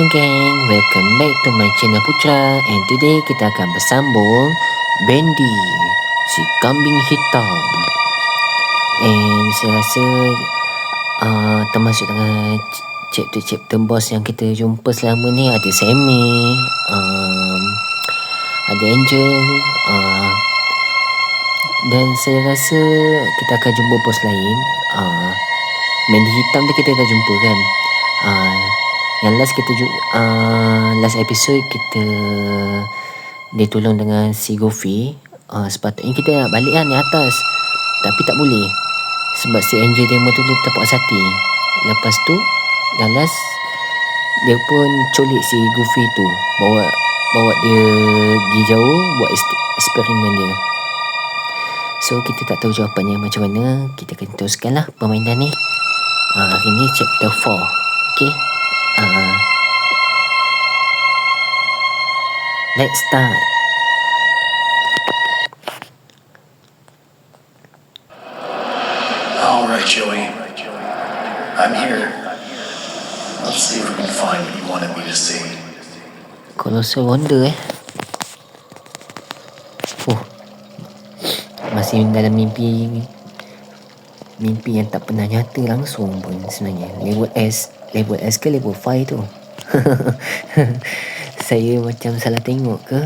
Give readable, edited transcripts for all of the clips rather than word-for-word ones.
Hello gang, welcome back to my channel Putra. And today kita akan bersambung Bendy, si kambing hitam. And saya rasa termasuk dengan chapter boss yang kita jumpa selama ni. Ada Sammy, ada Angel, dan saya rasa kita akan jumpa boss lain. Bendy hitam tu kita dah jumpa kan. Yang last episode kita dia tolong dengan si Goofy. Sepatutnya kita nak balik kan ni atas, tapi tak boleh sebab si Angel Demon tu dia terpaksa hati. Lepas tu dah last dia pun colik si Goofy tu, bawa dia pergi jauh buat eksperimen dia. So kita tak tahu jawapannya macam mana. Kita akan teruskan lah permainan ni. Hari ni chapter 4. Okay, let's start. Alright, Joey. I'm here. Let's see if we can find what you wanted me to see. Colossal Wonder masih dalam mimpi yang tak pernah nyata langsung pun sebenarnya. Level S ke level 5 tu. Saya macam salah tengok ke?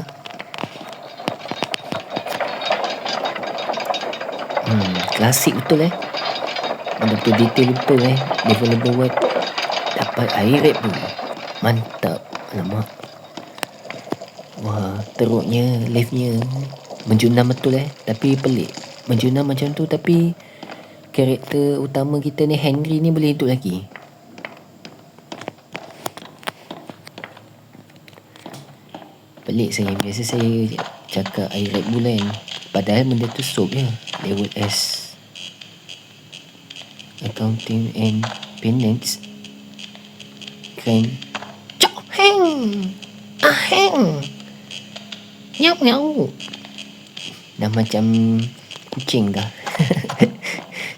Klasik betul betul detail betul level buat dapat air rap pun mantap. Alamak, wah, teruknya liftnya menjunam betul tapi pelik. Menjunam macam tu tapi karakter utama kita ni Henry ni boleh hidup lagi. Pelik saya. Biasa saya cakap air Red Bull kan, padahal benda tu soap je. Level S, accounting and finance, crime. Cok heng aheng nyau nyau. Dah macam kucing dah.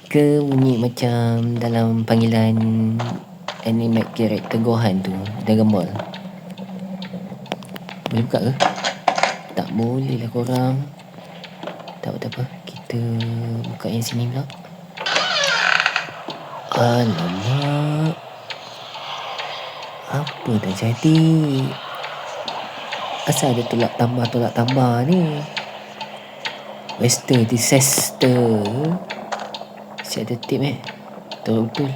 Ke bunyi macam dalam panggilan anime karakter Gohan tu, Dragon Ball. Boleh buka ke? Tak boleh lah korang. Tak apa, kita buka yang sini pula. Alamak, apa dah jadi? Asal ada tolak tambah ni? Western disaster. Siap ada tip tahu betul.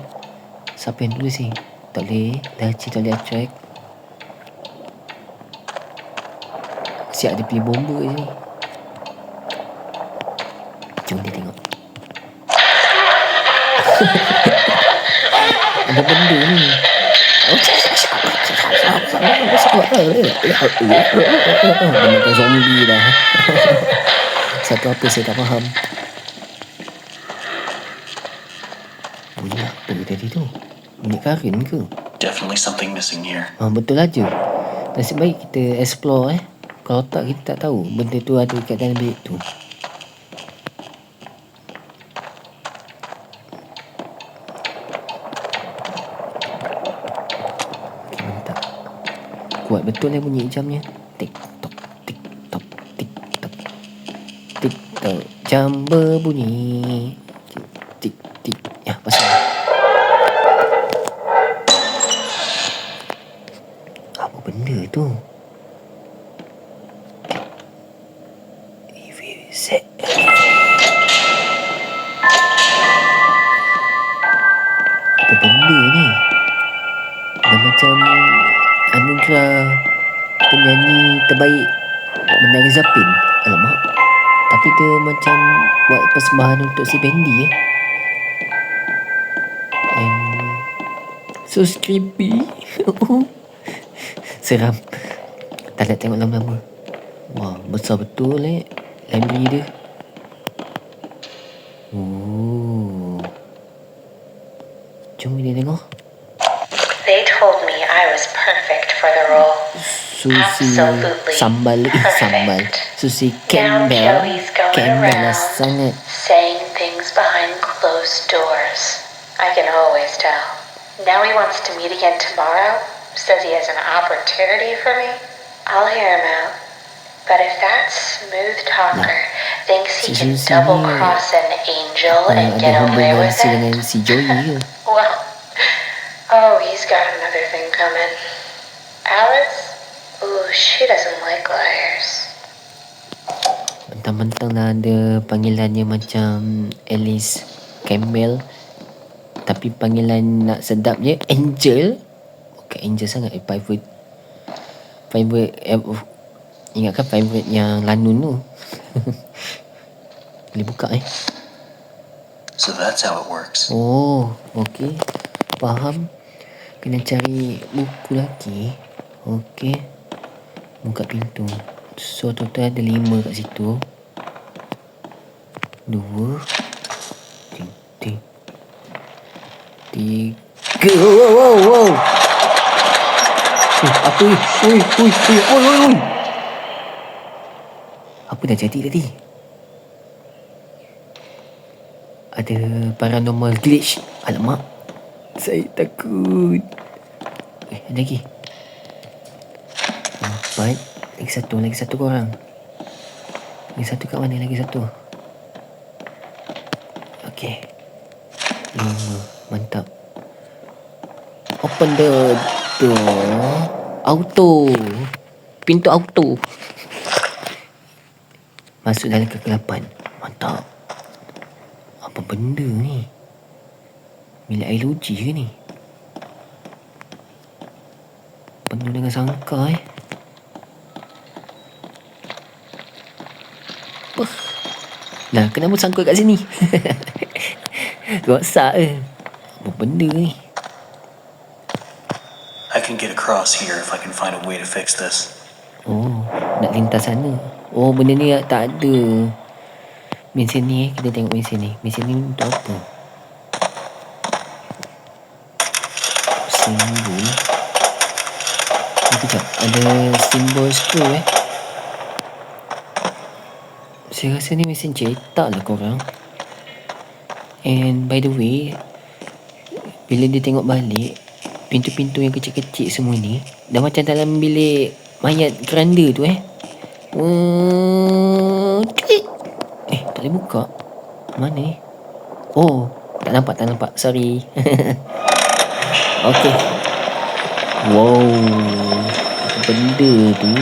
Siapa yang tulis ni? Tak boleh Daci, tak boleh attract. Siap ada pilih bomba je ni. Jom dia tengok. Ada benda ni. Dia makan zombie dah. Satu apa saya tak faham. Bunyi apa tadi tu? Bunyi karin ke? Definitely something missing here. Betul aja. Nasib baik kita explore Kalau tak kita tak tahu benda tu ada kat dalam bilik tu. Okay, mantap. Kuat betul bunyi jamnya. Tik tok tik tok tik tok tik tok. Jam berbunyi. Tik tik. Ya, pasal. Apa benda tu? Set. Apa benda ni? Dah macam anugerah penyanyi terbaik Menari Zapin. Alamak, tapi dia macam buat persembahan untuk si Bendy And so creepy. Seram. Tak nak tengok lama-lama. Wah, besar betul library dia. Jom kita tengok. They told me I was perfect for the role. Susi sambal. Susi Campbell lah sangat. Saying things behind closed doors. I can always tell. Now he wants to meet again tomorrow. says he has an opportunity for me, I'll hear him out. But if that smooth talker thinks he can Si double Suzy cross an angel and ada get away hubungan with dengan it, si Joey ke? well, oh, he's got another thing coming. Alice? Ooh, she doesn't like liars. Mentang-mentang lah ada panggilannya macam Alice Campbell, tapi panggilan nak sedap je Angel. Bukan Angel sangat, private ingatkan private yang Lanun tu. Boleh buka So that's how it works. Oh, okey. Faham. Kena cari buku lagi. Okey. Buka pintu. So total ada 5 kat situ. 2 3. Wow. Apa ni? Oi. Apa dah jadi tadi? Ada paranormal glitch. Alamak. Saya takut. Ada lagi. 4. Lagi satu korang. Lagi satu kat mana? Lagi satu. Okey. 5. Mantap. Open the door. Auto. Pintu auto. Masuk dalam kegelapan. Mantap. Apa benda ni? Bilik air loji ke ni? Penuh dengan sangka Nah, kenapa sangkut kat sini? Rosak ke? Apa benda ni? I can get across here if I can find a way to fix this. Oh, nak lintas sana. Oh, benda ni tak ada. Mesin ni kita tengok mesin ni. Mesin ni untuk apa? Simbol. Sekejap, ada simbol screw Saya rasa ni mesin cetak lah korang. And by the way, bila dia tengok balik, pintu-pintu yang kecil-kecil semua ni dah macam dalam bilik mayat keranda tu tak boleh buka. Mana ni? Oh, tak nampak. Sorry. Okay. Wow, apa benda tu?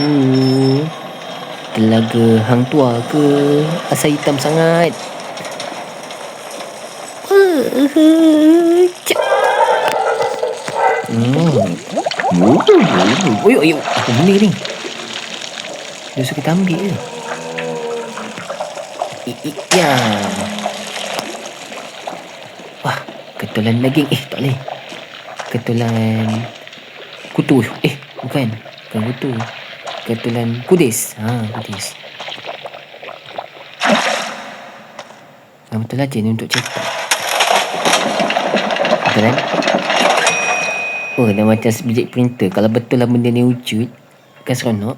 Telaga hang tua ke? Asal hitam sangat. Oi, apa benda ni? Dia suka kita ambil ke? Ya. Wah, ketulan daging. Tak boleh. Ketulan kutu. Bukan kutu. Ketulan kudis. Kudis. Betul lah je ni untuk cetak. Betul kan? Oh, dah macam sebiji printer. Kalau betul lah benda ni wujud, kan seronok.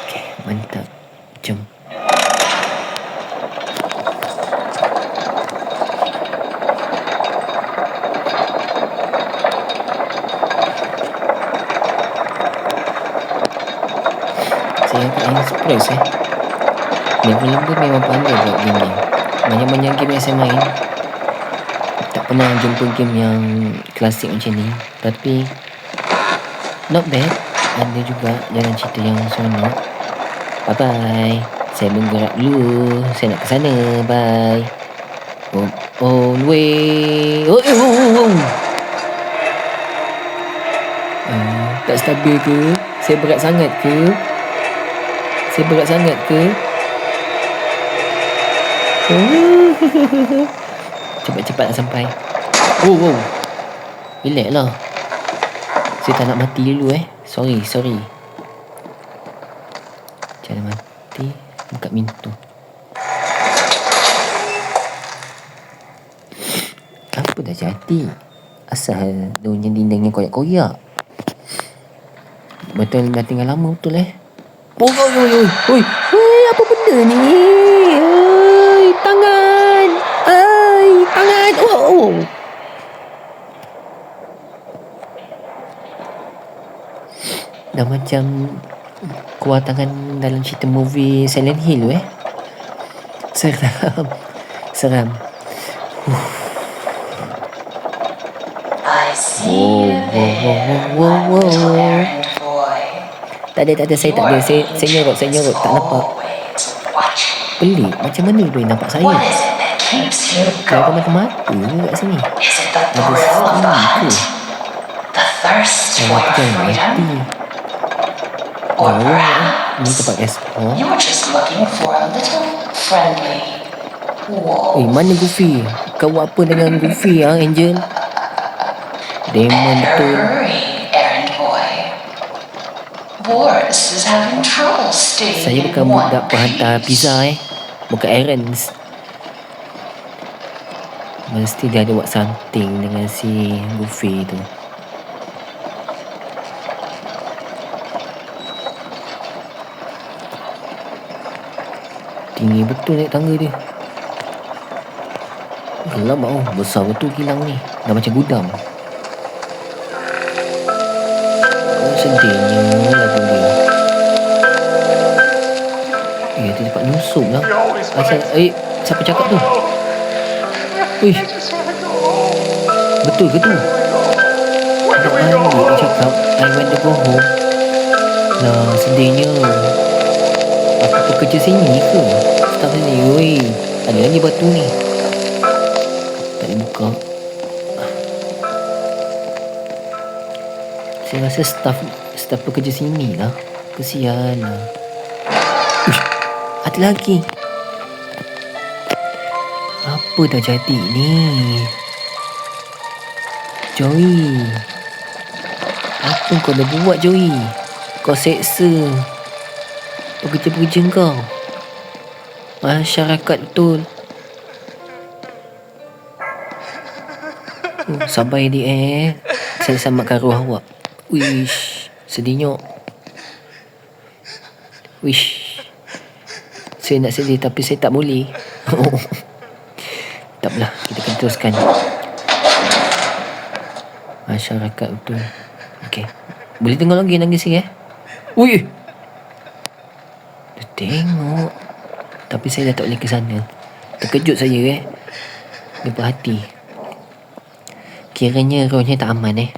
Okay, mantap. Jom. Saya agak surprise Developer memang pandai buat game ni. Banyak-banyak game yang saya main, tak pernah jumpa game yang klasik macam ni. Tapi not bad. Ada juga jalan cerita yang seronok. Bye-bye. Saya bergerak dulu. Saya nak ke sana. Bye. On way. Tak stabil ke? Saya berat sangat ke? Cepat-cepat nak sampai. Relax lah. Saya tak nak mati dulu Sorry. Jangan mati. Buka pintu. Apa dah jadi? Asal daunnya dindingnya koyak-koyak. Betul dah tinggal lama betul Oi, apa benda ni? Tangan. what? Oh. Dah macam keluar tangan dalam cerita movie Silent Hill Seram. I see you there, my little errand boy. Tak ada, saya tak ada. Saya nyorok, tak nampak. Always watching. Pelik, macam mana boleh nampak saya? What is it that keeps you Dah ada going? mata-mata kat sini. Is it the Ada thrill of the sini hunt? ke? The thirst for Mata jangan freedom? mati. Or Ni perhaps tempat explore. you're just looking for a little friendly wolf? Mana Goofy? Kau buat apa dengan Goofy Angel? Demon betul. Hurry, errand boy. Boris is having trouble Saya staying bukan in one budak penghantar piece. pizza Bukan errands. Mesti dia ada buat something dengan si Goofy tu. Tinggi betul naik tangga dia. Gelap besar betul kilang ni. Dah macam gudang. Sedihnya lagu dia. Dia dapat nyusup lah. Asal, siapa cakap tu? Wih, betul ke tu? Tak balik dia cakap I want to go home. Lah, sedihnya. Aku pekerja sini ke? Staf sini. Weh, ada lagi batu ni. Tak boleh buka. Saya rasa staf pekerja sini lah. Kesian lah. Uish, ada lagi. Apa dah jadi ni? Joey, apa kau dah buat, Joey? Kau seksa pekerja-pekerja kau. Masyarakat betul. Sabar dia Saya selamatkan roh awak. Wish, sedihnya. Wish, saya nak sedih tapi saya tak boleh. Tak apalah, kita akan teruskan. Masyarakat betul. Okey, boleh tengok lagi nangis ni Ui, dia tengok. Tapi saya dah tak boleh ke sana. Terkejut saya Dia berhati. Kiranya rohnya tak aman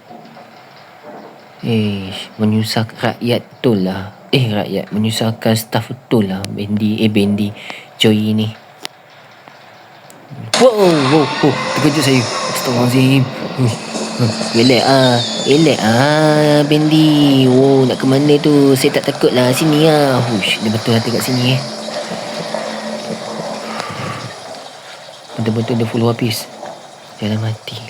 menyusahkan rakyat betul lah. Rakyat menyusahkan staf betul lah. Bendy Joey ni. Wow, terkejut saya. Astaghfirullahaladzim. Elak Bendy. Nak ke mana tu? Saya tak takut lah. Sini Hush, dia betul hati kat sini Betul-betul dia follow habis. Jangan mati.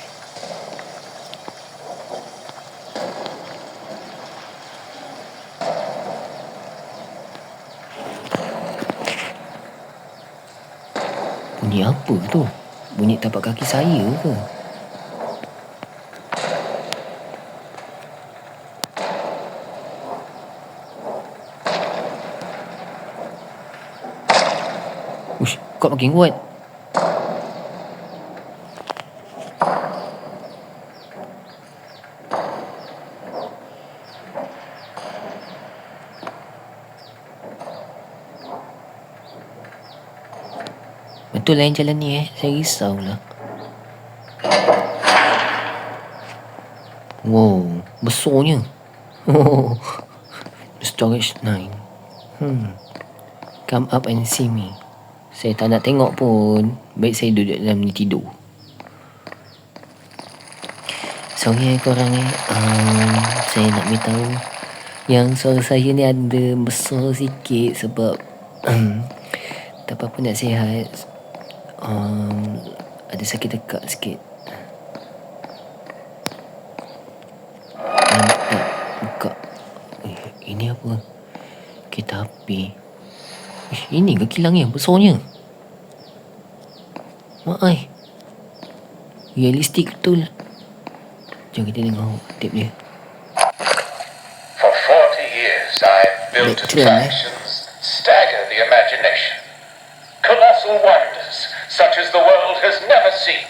Bunyi apa tu? Bunyi tapak kaki saya ke? Ush, kau makin kuat. Betul lain jalan ni Saya risaulah. Wow, besarnya. Storage 9. Come up and see me. Saya tak nak tengok pun. Baik saya duduk dalam ni tidur. Sorry korang saya nak beritahu yang suara saya ni ada besar sikit sebab tak apa-apa nak sihat. Ada sakit dekat sikit. Nampak buka. Ini apa? Kereta api. Ini ke kilangnya besarnya? Realistik betul. Jom kita tengok tip dia. For 40 years, I've built attractions that stagger the imagination. Colossal wonders, such as the world has never seen.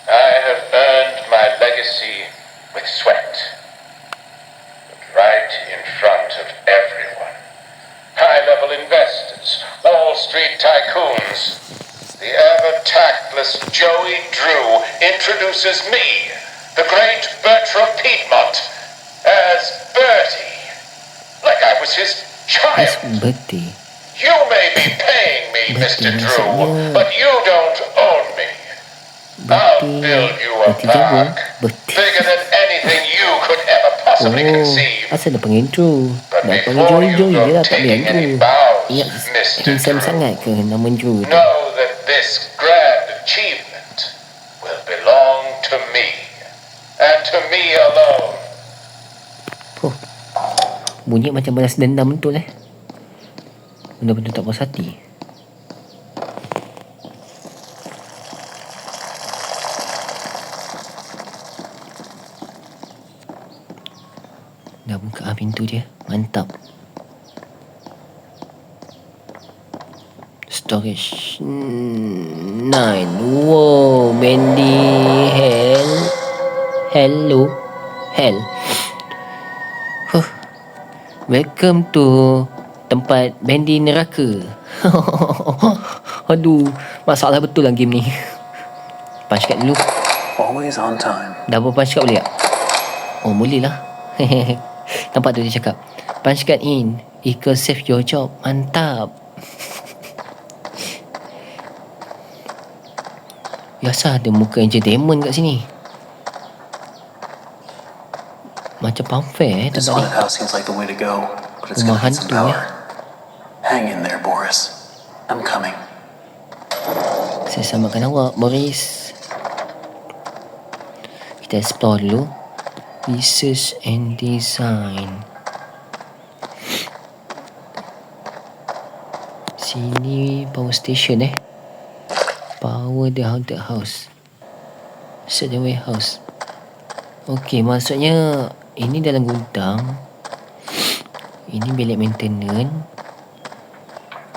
I have earned my legacy with sweat, right in front of everyone. High-level investors, Wall Street tycoons. The ever-tactless Joey Drew introduces me, the great Bertram Piedmont, as Bertie, like I was his As child. Bertie. You may be paying me, Bertie Mr. Drew, maksudnya but you don't own me. I'll build you a Bertie jagung. park Bertie. bigger than anything you could ever possibly Oh, conceive. asal dia panggil Drew? But Dah panggil before Joey you Joey go je lah, tak boleh taking any Drew. bows, Ingat Mr. handsome Drew, sangat ke nama Drew tu? know that this grand achievement will belong to me, and to me alone. Oh, bunyi macam balas dendam betul Benda-benda tak puas hati. Dah buka pintu dia. Mantap. Storage 9. Wow, Mandy. Hello. Hell. Huh. Welcome to tempat Mandy neraka. Aduh, masalah betul lah game ni. Punch card dulu. Always on time. Double punch card boleh tak? Oh, boleh lah. Nampak tu dia cakap, punch card in equals save your job. Mantap. Biasa ada muka entertainment kat sini. Macam pamphlet This tak haunted ni. house seems like the way to go, but it's Rumah gonna need some hantu, power. Hang in there, Boris. I'm coming. Saya selamatkan awak, Boris. Kita explore dulu. Research and design. Sini power station Power the haunted house. Set the warehouse. Okey, maksudnya ini dalam gudang. Ini bilik maintenance.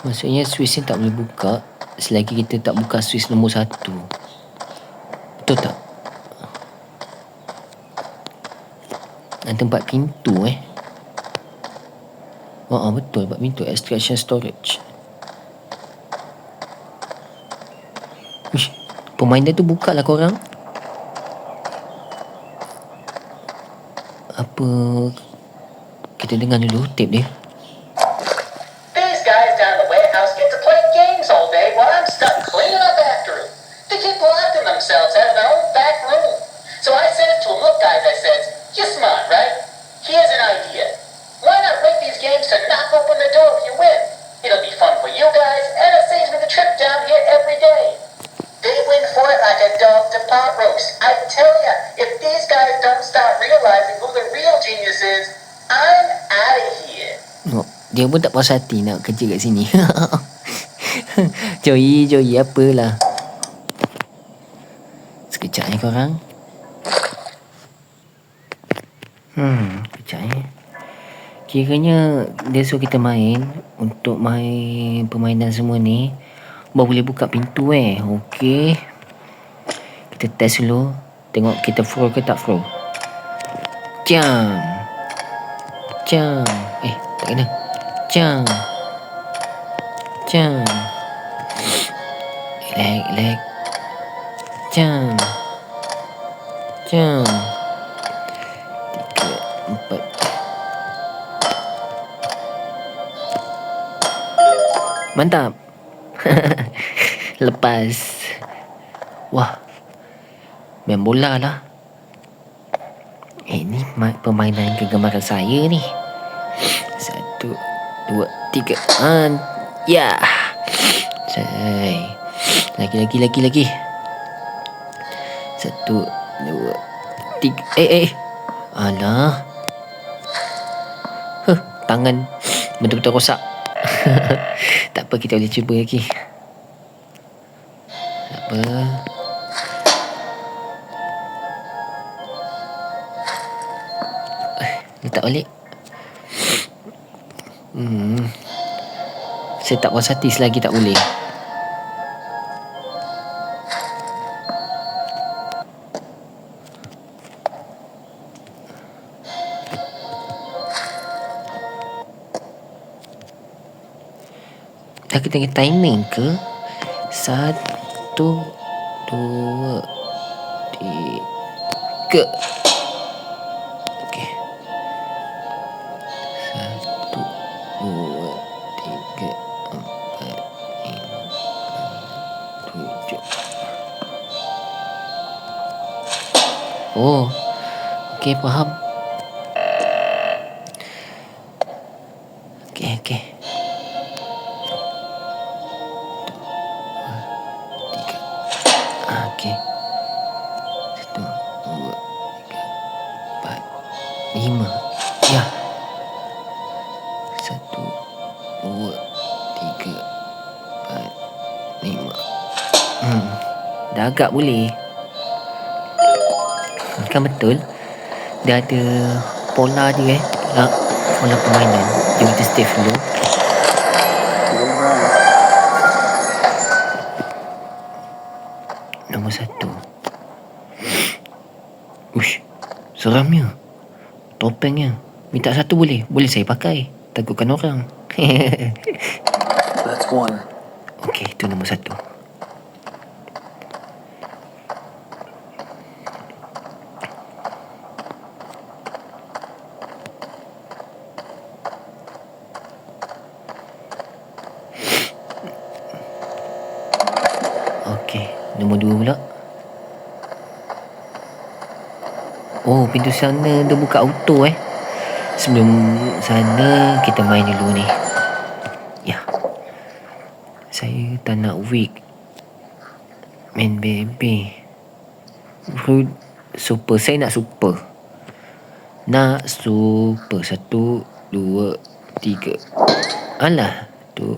Maksudnya switch ni tak boleh buka selagi kita tak buka switch nombor 1. Betul tak? Dan tempat pintu betul, tempat pintu extraction storage. Uish, permainan tu buka lah korang. Apa kita dengar dulu tape dia. These guys down the warehouse get to play games all day while I'm stuck cleaning up after them. They keep locking themselves out of their own back room. So I said to them, look guys, I said, you're smart, right? Here's an idea. Why not rate these games to knock open the door if you win? It'll be fun for you guys, and it saves me the trip down here every day. They went for it like a dog to pot roast. I tell ya, if these guys don't start realizing who the real genius is, I'm out of here. Oh, dia pun tak puas hati nak kerja kat sini. Joey apalah. Sekejap korang. Sekejap Kiranya dia suruh kita main. Untuk main permainan semua ni baru boleh buka pintu Okey. Kita test dulu. Tengok kita throw ke tak throw. Jam. Tak kena. Jam. Lag. Jam. 3, 4. Mantap. Lepas. Wah, main bola lah. Ni permainan kegemaran saya ni. 1, 2, 3. Ya. Say. Lagi. 1, 2, 3. Alah. Tangan betul-betul rosak. Tak apa, kita boleh cuba lagi. Tak apa. Letak balik. Saya tak puas hati selagi tak boleh. Aku tengok timing ke? 1, 2, 3. Okey. 1, 2, 3, 4, 5, 7. Oh, okey, faham. Okey. 3. Okey. 1, 2, 3, 4, 5. Ya. 1, 2, 3, 4, 5. Dah agak boleh. Kan betul. Dia ada pola dia pola permainan. Jom kita stay dulu. Nombor 1. Ush, seramnya. Topengnya. Minta satu boleh? Boleh saya pakai. Takutkan orang. That's one. Okey, itu nombor 1. Okey, nombor 2 pula. Oh, pintu sana dia buka auto Sebelum sana kita main dulu ni. Ya. Saya tak nak weak. Main baby. Super. Saya nak super. Nak super. 1, 2, 3. Alah. 1,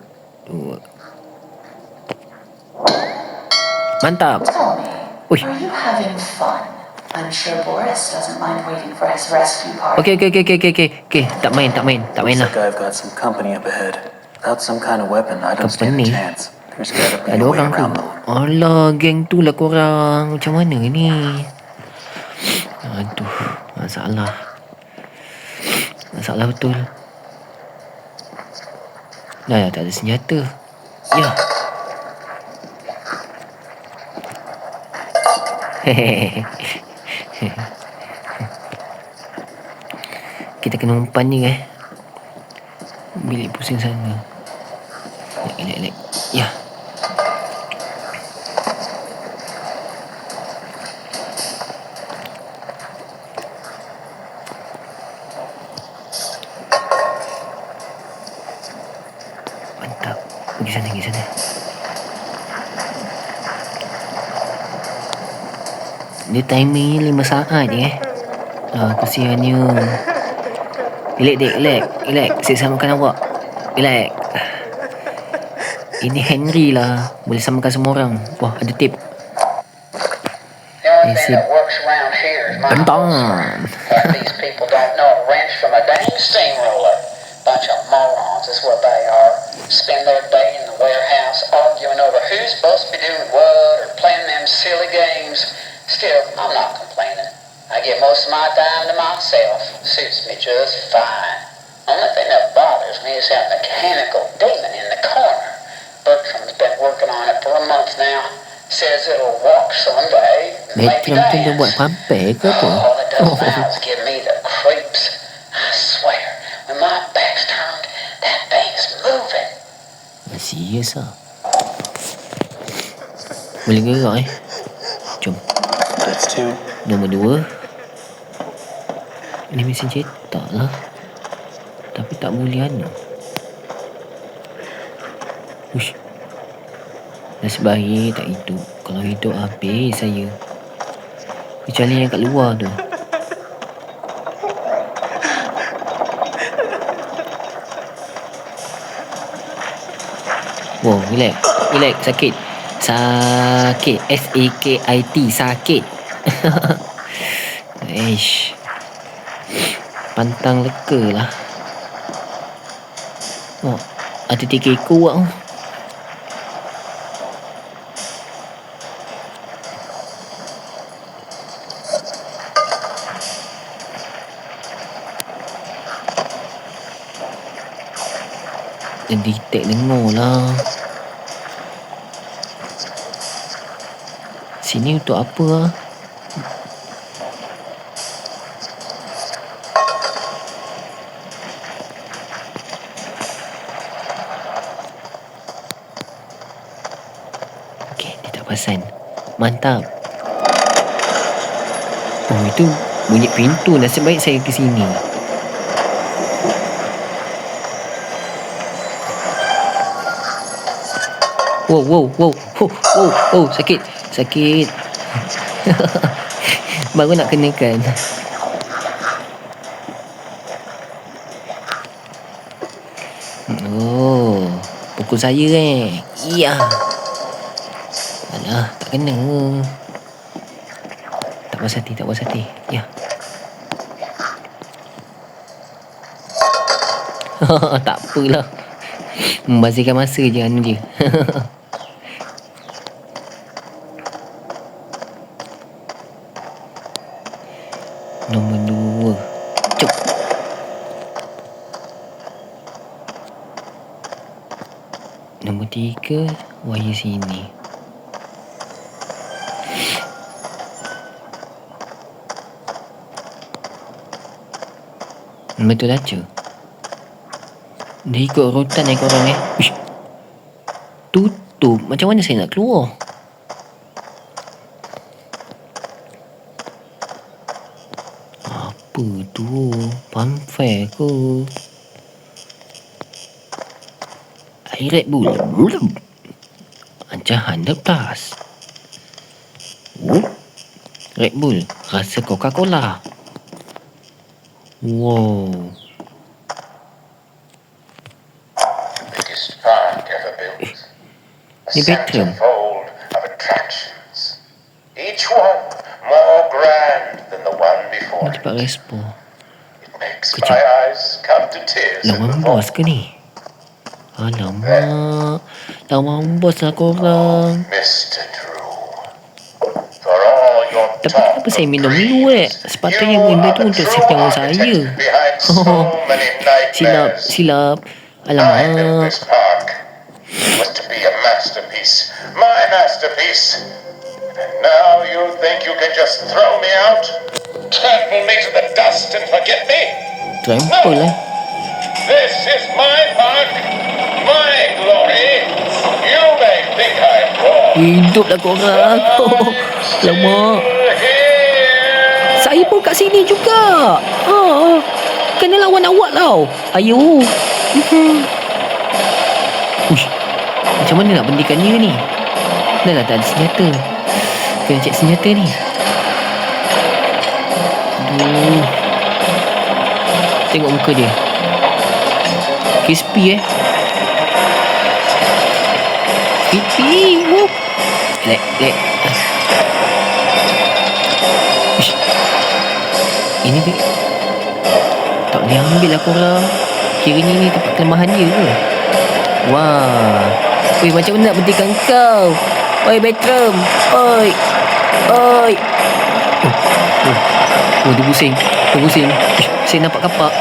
2. Mantap. Tell me, Ui. are you having fun? I'm sure Boris doesn't mind waiting for his rescue party. Okay. Tak main Looks lah. like I've got some company up ahead. Without some kind of weapon, I don't stand a Company? chance. There's gotta be Ada a way orang tu. around them. Alah, geng tu lah korang. Macam mana ni? Aduh, masalah betul. Dah tak ada senjata. Ya. Hehehe. Kita kena umpan ni bilik pusing sana. Elek. Ya. Mantap. Pergi sana. Dia timing 5 saat kesiannya. Relax. Saya samakan awak. Relax. Ini Henry lah. Boleh samakan semua orang. Wah, ada tip. The only thing that works around here is my Bentang. What these people don't know, a wrench from a dang steamroller. Bunch of morons is what they are. Spend their day in the warehouse arguing over who's supposed to be doing what or playing them silly games. Still, I'm not complaining. I get most of my time to myself. Suits me just fine. Only thing that bothers me is that mechanical demon in the corner. Bertram's been working on it for a month now. Says it'll walk someday. Maybe Bertram tu dia buat dance. pampir ke apa? All it does now is give me the creeps. I swear, when my back's turned, that thing's moving. Serius lah. Boleh gerak Jom. That's two. Nombor 2. Ini mesin cetak lah. Tapi tak boleh Ush. Nasib baik tak hidup. Kalau hidup habis saya. Kecuali yang kat luar tu. Wow, relax. Sakit. SAKIT. Sakit. Eish. Pantang leka lah. Oh, ada 3 ekor awak. detect dengar lah. Sini untuk apa lah? Okay, dia tak perasan. Mantap. Oh, itu bunyi pintu. Nasib baik saya ke sini. Wow, sakit. Baru nak kenakan. Oh, pukul saya Ya. Alah, tak kena. Tak puas hati. Ya. Tak apalah. Membazirkan masa je anu je. Nombor 2. Cuk. Nombor 3. Wire sini. Betul aja. Dia ikut rutan korang Ish. Tutup. Macam mana saya nak keluar? Apa tu? Funfair ke? Air Red Bull. Ancahan lepas. Red Bull. Rasa Coca-Cola. Wow. Biggest park ever built. A Ni bedroom. centerfold of attractions. Each one more grand than the one before. Cepat respon. It makes Kejap. my eyes come to tears in the Lawan vault. bos ke ni? Alamak. Lawan bos lah korang. Mr. Drew, for all your Tapi talk kenapa saya of minum greed, dulu Sepatutnya you benda are tu the untuk true save nyawa saya. architect behind so many Silap. nightmares. I built Alamak. this park. It was to be a masterpiece, my masterpiece. And now you think you can just throw me out, trample me to the dust and forget me? Trample This is my park, my glory. You may think I'm wrong. Hiduplah korang. Alamak. Here. Saya pun kat sini juga. Kena lawan awak tau. Ayo. Uish. Macam mana nak bendikan dia ni? Dah lah tak ada senjata. Kena cek senjata ni. Aduh. Tengok muka dia. Crispy Crispy. Lek. Ish. Ini tak boleh ambil lah korang. Kiranya ni tempat kelemahan dia ke? Wah. Weh, macam mana nak berhentikan kau? Oi, Bertram. Oi. Oh, dia pusing. Ish, saya nampak kapak.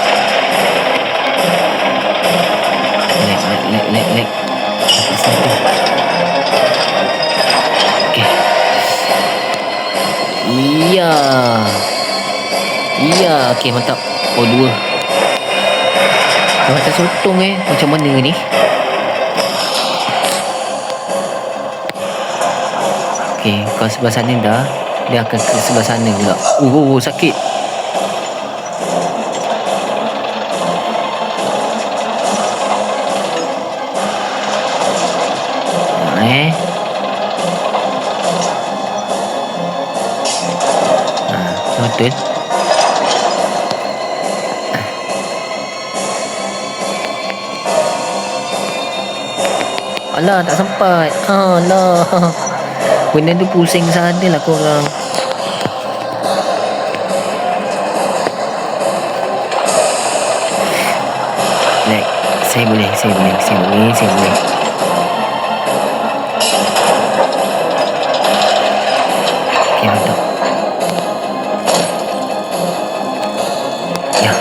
Lek. Nampak satu. Okay. Iya, okey, mantap. Oh, 2. Macam sotong macam mana ni? Okey, kalau sebelah sana dah, dia akan ke sebelah sana pula. Sakit. Betul. Alah, tak sempat. Alah. Benda tu pusing sana lah korang. Lek, saya boleh. Okay, mantap. Ya.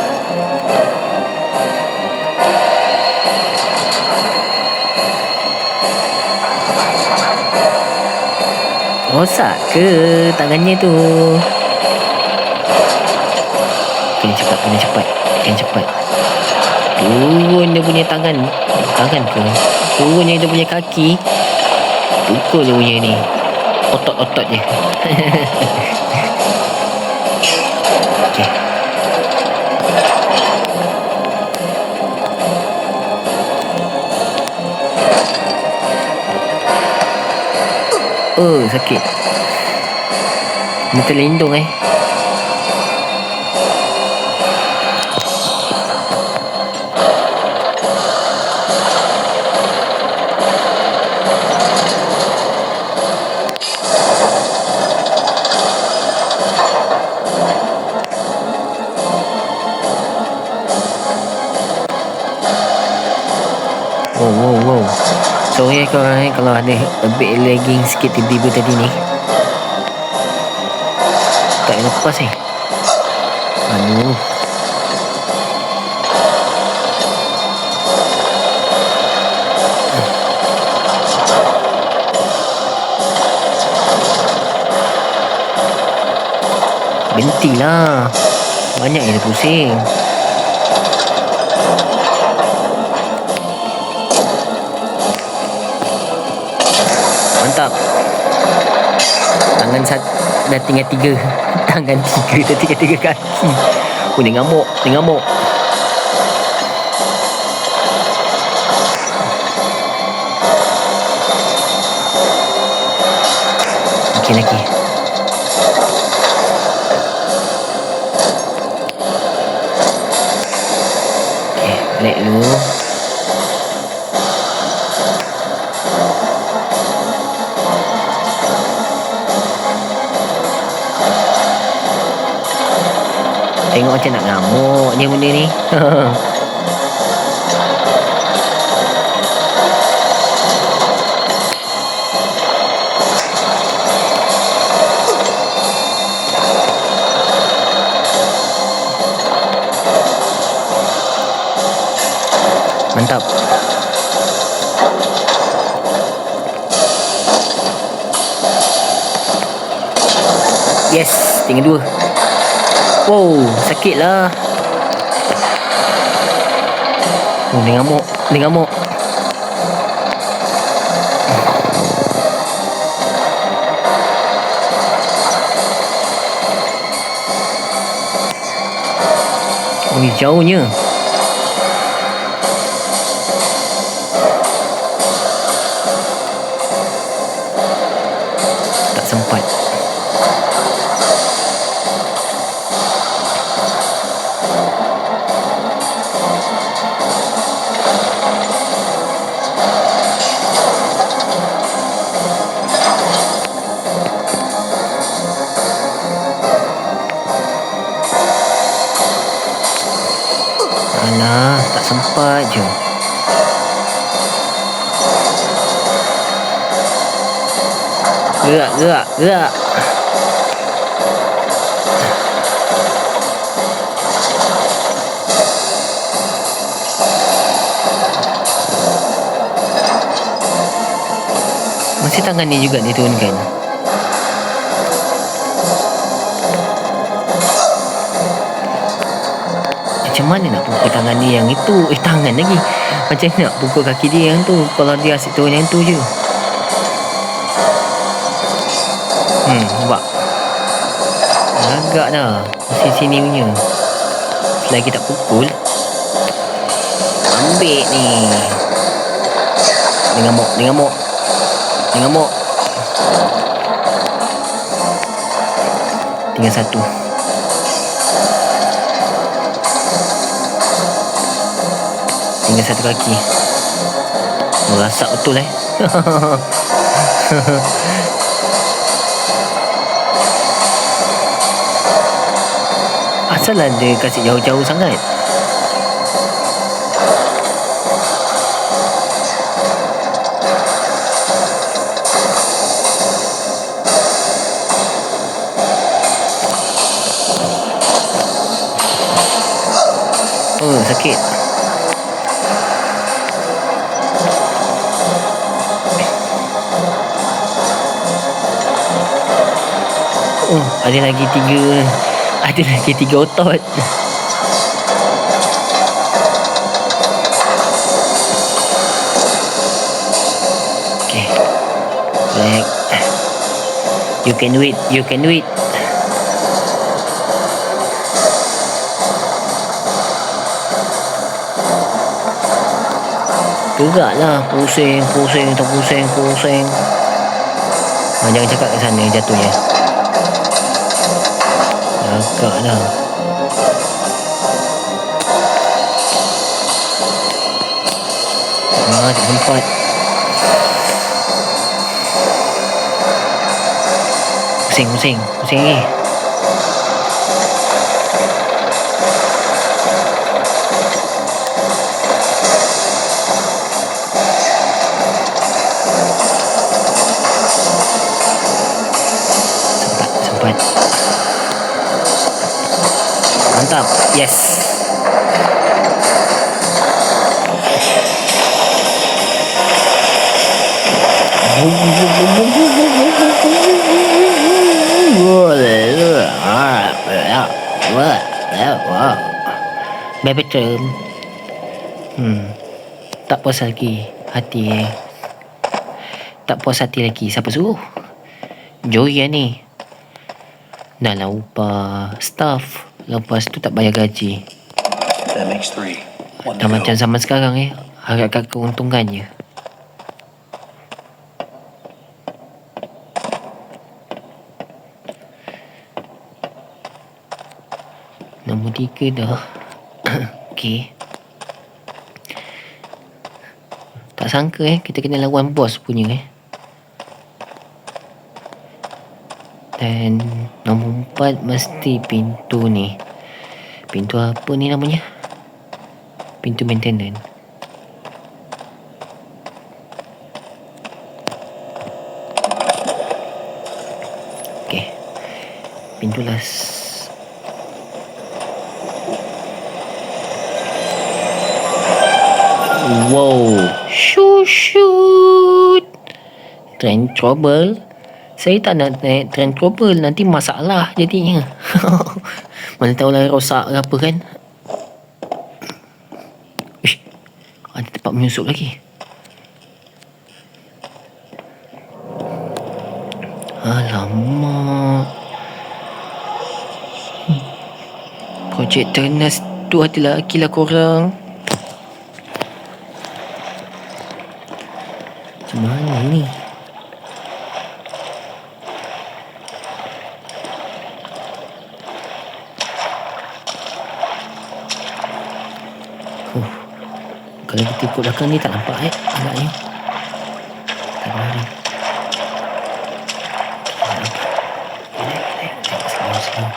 Rosak ke tangannya tu? Kena cepat. Turun dia punya tangan ke? Turun dia punya kaki. Pukul dia punya ni. Otot-otot je. Okay. Oh, sakit. Ni terlindung Wow. Sorry korang kalau ada a bit lagging sikit tiba-tiba tadi ni. Tak lepas Aduh. Berhentilah. Banyak yang dia pusing. Mantap. Tangan dah tinggal 3. Tangan 3 dah tinggal 3 kaki. Oh, dia ngamuk. Okey lagi. Okey, balik dulu. Tengok macam nak ngamuk je benda ni. Mantap. Yes, tinggal 2. Wow, sakit lah. Oh, dia ngamuk. Oh, jauhnya. Tak sempat. Alah, tak sempat je. Gerak. Masih tangan ni juga diturunkan. Macam mana nak pukul tangan dia yang itu? Tangan lagi. Macam nak pukul kaki dia yang tu kalau dia asyik turun yang tu je. Nampak? Agak dah. Sini punya. Selagi tak pukul. Ambil ni. Dia ngamuk. Tinggal 1. Tinggal 1 kaki. Merasak betul Asal ada kasih jauh-jauh sangat. Oh, sakit. Oh, ada lagi 3. Ada lagi 3 otot. Okay. Baik. You can do it. You can do it. Geraklah. Pusing. Jangan cakap kat sana jatuhnya. Agak dah. Tak sempat. Pusing lagi. Sempat. Mantap. Yes. Better. Tak puas lagi hati Tak puas hati lagi. Siapa suruh? Joey ni. Dah lah upah staff. Lepas tu tak bayar gaji. That makes 3. One Dah to macam go. zaman sekarang harapkan keuntungannya. Nombor 3 dah. Okay. Tak sangka kita kena lawan bos punya Dan nombor 4 mesti pintu ni. Pintu apa ni namanya? Pintu maintenance. Okay. Pintu last. Wow. Shoot. Train trouble. Saya tak nak naik train trouble. Nanti masalah jadinya. Mana tahulah rosak ke apa kan. Ish, ada tempat menyusup lagi. Alamak. Projek Ternas tu ada lelaki lah korang. Macam mana ni? Kalau kita ikut belakang ni tak nampak agaknya. Tak lari. Selang.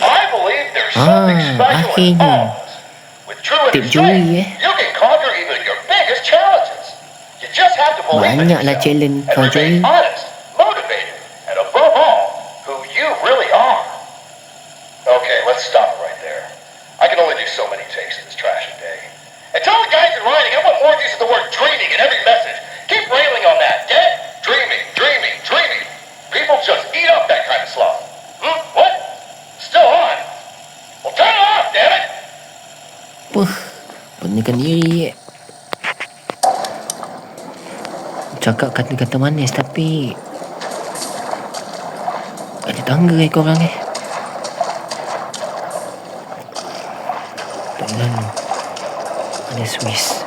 I believe there's something special in akhirnya. Falls. With true inner Tip strength, Joey, you can conquer even your biggest challenges. You just have to believe in Banyaklah yourself challenge and kau, remain Joey. honest, motivated, and above all, who you really are. Okay, let's stop it right there. I can only do so many takes of this trashy day. And tell the guys in writing, I want more use of the word dreaming in every message. Keep railing on that, get it? Dreaming. People just eat up that kind of sloth. What? Still on? Well, turn it off, damn it! Benakan diri cakap kata-kata manis tapi ada tangga korang tak lalu ada Swiss.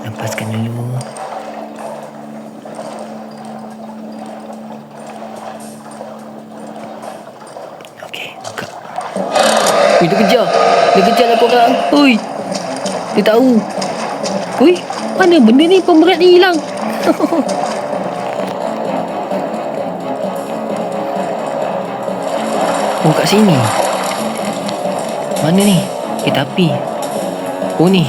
Lepaskan dulu. Okey, buka. Ui, dia kejar lah korang. Ui, dia tahu. Ui, mana benda ni, pemberat ni hilang. Oh, kat sini. Mana ni? Kereta api. Oh, ni.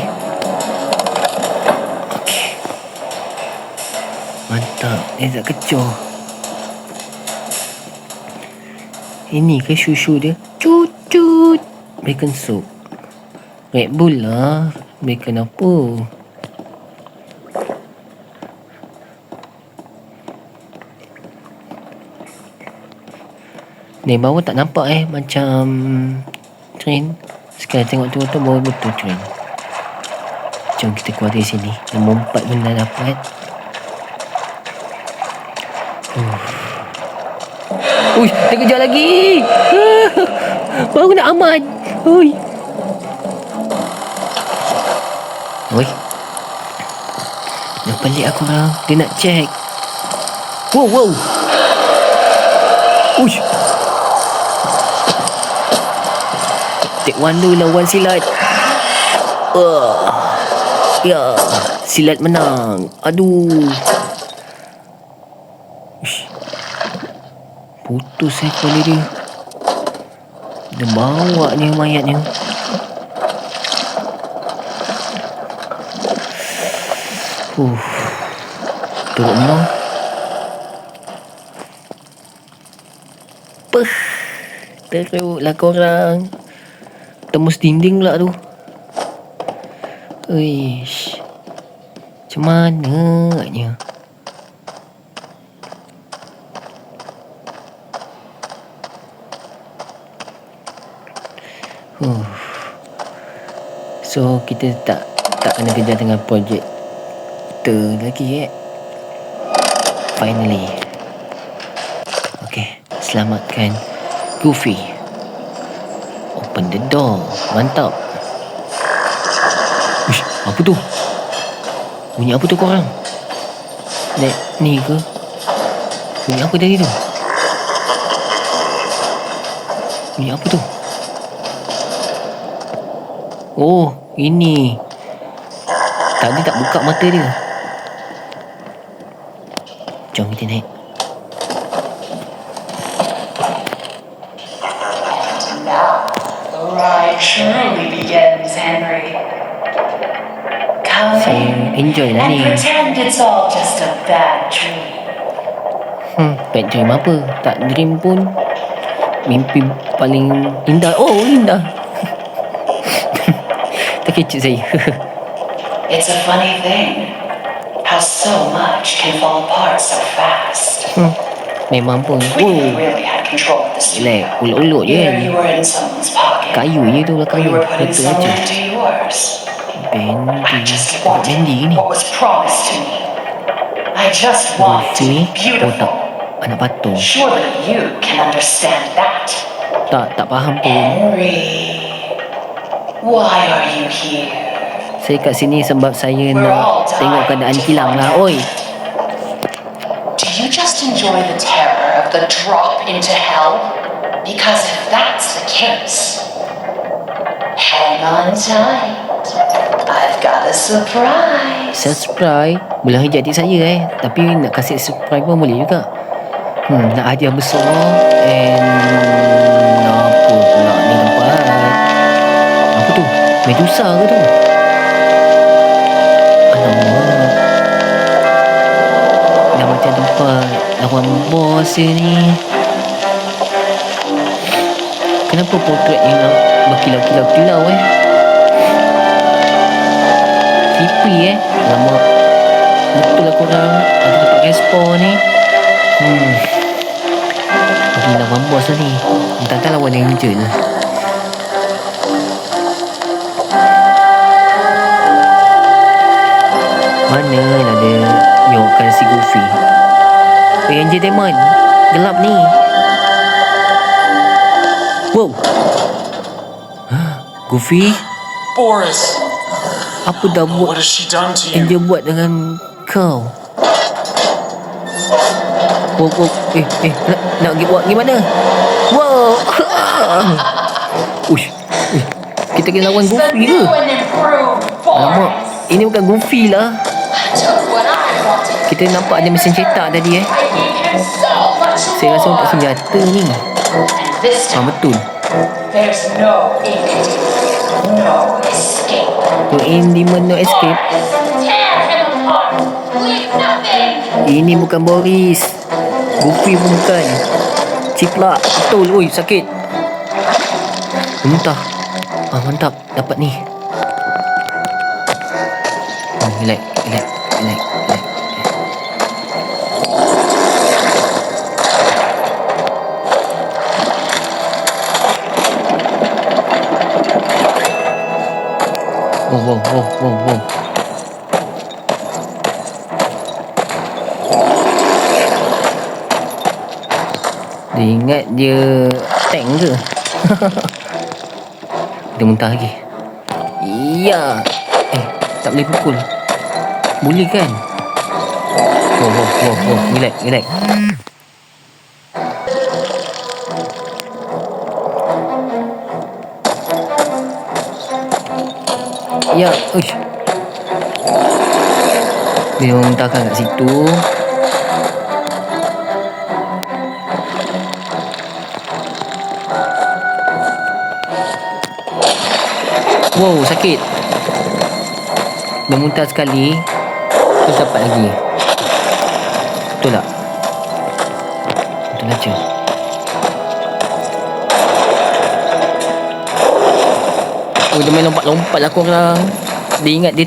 Dia tak kecoh. Ini ke susu dia? Cut. Bacon soup. Red Bull lah. Bacon apa? Ni bawah tak nampak macam train. Sekarang tengok tu bawah betul train. Jom kita keluar dari sini. Nombor 4 pun dah dapat. Uish, dia kejar lagi. Baru nak aman. Oi. Dah pelik aku lah. Dia nak check. Wow. Uish. Taekwondo lawan silat. Ya, silat menang. Aduh. Uish. Putus kepala dia. Dia bawa ni mayatnya. Teruk menang. Teruklah korang. Tembus dinding pula tu. Uish. Macam mana agaknya? So kita tak kena kejar dengan projek lagi finally. Okay, selamatkan Goofy. Open the door. Mantap. Uish, apa tu? Bunyi apa tu korang? Ni ke? Bunyi apa tadi tu? Bunyi apa tu? Oh, ini. Tadi tak buka mata dia. Jom kita naik. And now, the ride truly begins, Henry. Come in Enjoy lah and ni. pretend it's all just a bad dream. Bad dream apa? Tak dream pun. Mimpi paling indah. Oh, indah. Terkejut saya. It's a funny thing how so much can fall apart so fast. Memang pun. We really had control of the studio. Uluk-uluk je. Either you were in someone's pocket, Kayu je tu belakang or you ni. were putting Betul someone aja. into yours. I just Bendi wanted ni. what was promised to me. I just want to Goofy. be Oh tak. beautiful. Anak patung. Surely you can understand that. Tak faham pun. Henry, why are you here? Saya kat sini sebab saya nak tengok keadaan kilang lah. Oi. Do you just enjoy the terror of the drop into hell? Because if that's the case, hang on tight. I've got a surprise. Subscribe. Boleh jadi saya tapi nak kasih subscribe pun boleh juga. Nak hadiah besar. And apa pula ni tempat? Apa tu? Medusa ke tu? Alamak. Dah macam tempat lawan bos ni. Kenapa potret ni nak berkilau-kilau Creepy Alamak. Betul lah korang. Ada tempat respon ni. Pergi lawan bos lah ni. Entah-entah lawan Angel. Mana lah dia nyokkan si Goofy. Angel Demon. Gelap ni. Wow. Goofy. Boris, Apa dah what buat has she done to you? Angel buat dengan kau? Nak buat gimana? Wow. Uish. Kita kena lawan Goofy ke? Alamak, ini bukan Goofy lah. Kita nampak ada mesin cetak tadi Saya rasa untuk senjata ni. Betul. There's no ink, no escape. No in demon, no escape. Tear him heart. Leave nothing. Ini bukan Boris. Goofy pun bukan. Ciplak. Betul. Ui, sakit. Muntah. Mantap. Dapat ni. Relax. Wow. Dia ingat dia tank ke? Dia muntah lagi. Ya. Tak boleh pukul. Boleh kan? Wow. Relax. Ya, uish. Dia muntahkan kat situ. Wow, sakit. Dia muntah sekali. Terus dapat lagi. Betul tak? Betul aja. Oh, dia main lompat-lompat lah korang. Dia ingat dia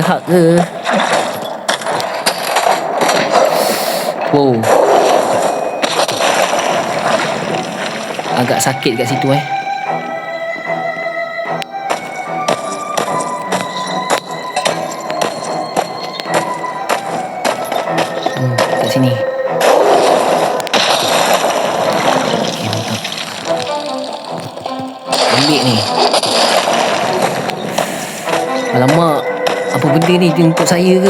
hak ke? Wow. Agak sakit kat situ kat sini. Okey, mantap. Ambil ni. Alamak, apa benda ni dia untuk saya ke?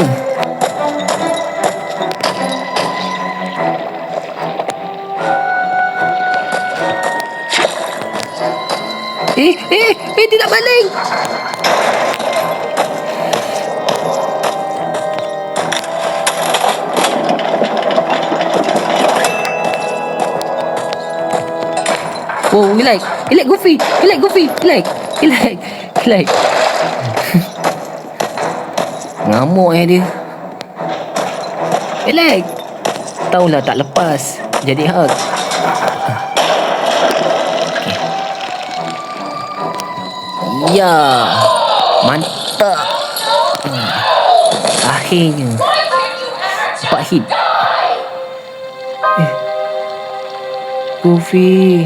Dia tak baling. Oh, relax Goofy. Ngamuk dia. Relax. Taulah tak lepas. Jadi hug. Ya. Mantap. Akhirnya. 4 hit. Goofy.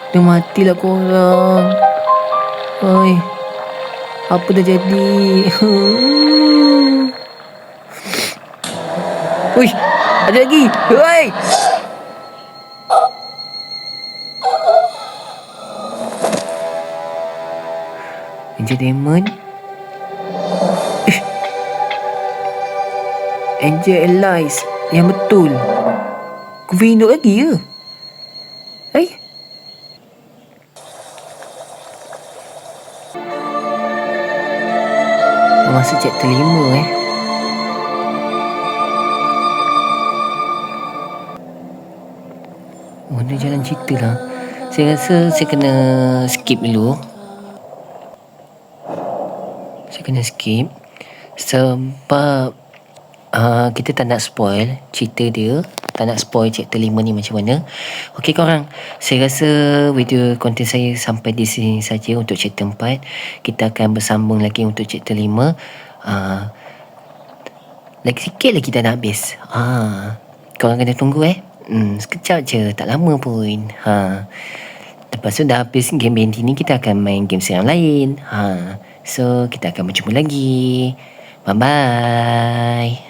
Dia matilah korang. Oi. Apa dah jadi? Ui, ada lagi. Oi. Entertainment. Angel Alice. Yang betul. Goofy hidup lagi ke? Masa chapter 5 Mana jalan cerita lah. Saya rasa saya kena skip dulu. Sebab kita tak nak spoil cerita dia. Tak nak spoil chapter 5 ni macam mana. Okey korang, saya rasa video konten saya sampai di sini saja untuk chapter 4. Kita akan bersambung lagi untuk chapter 5. Lagi sikit lagi dah nak habis. Korang kena tunggu sekejap je, tak lama pun. Lepas tu dah habis game BNT ni, kita akan main game yang lain. So kita akan berjumpa lagi. Bye bye.